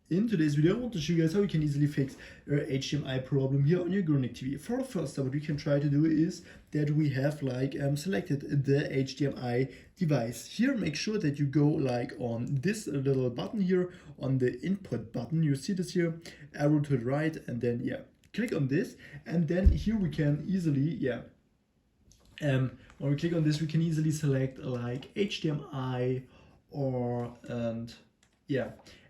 In today's video, I want to show you guys how you can easily fix your HDMI problem here on your Grundig TV. For the first step, what we can try to do is that we have selected the HDMI device. Here, make sure that you go on this little button here on the input button. You see this here, arrow to the right, and then click on this, and then here we can easily when we click on this, we can easily select HDMI or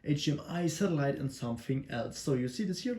HDMI, satellite, and something else. So you see this here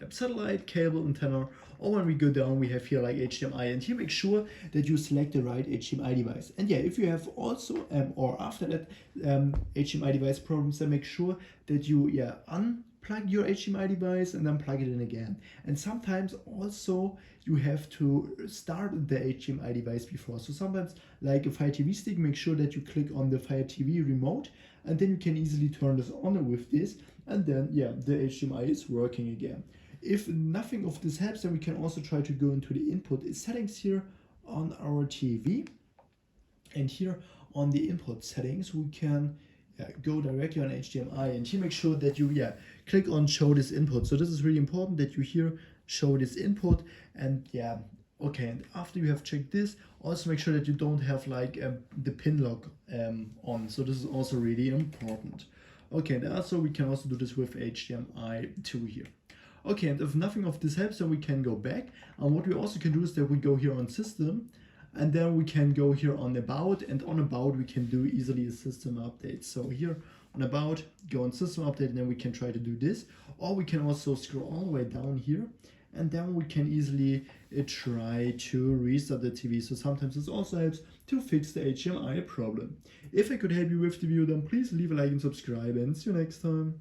satellite, cable, antenna, or when we go down we have here HDMI, and here make sure that you select the right HDMI device. And if you have also or after that HDMI device problems, then make sure that you unplug your HDMI device and then plug it in again. And sometimes also you have to start the HDMI device before. So sometimes a Fire TV stick, make sure that you click on the Fire TV remote, and then you can easily turn this on with this, and then the HDMI is working again. If nothing of this helps, then we can also try to go into the input settings here on our TV, and here on the input settings we can go directly on HDMI, and here make sure that you click on show this input. So this is really important that you here show this input, and okay, and after you have checked this, also make sure that you don't have the pin lock on. So this is also really important. Okay, and also we can also do this with HDMI 2 here. Okay, and if nothing of this helps, then we can go back. And what we also can do is that we go here on system, and then we can go here on about, and on about we can do easily a system update. So here on about, go on system update, and then we can try to do this, or we can also scroll all the way down here, and then we can easily try to restart the TV. So sometimes this also helps to fix the HDMI problem. If I could help you with the video, then please leave a like and subscribe, and see you next time.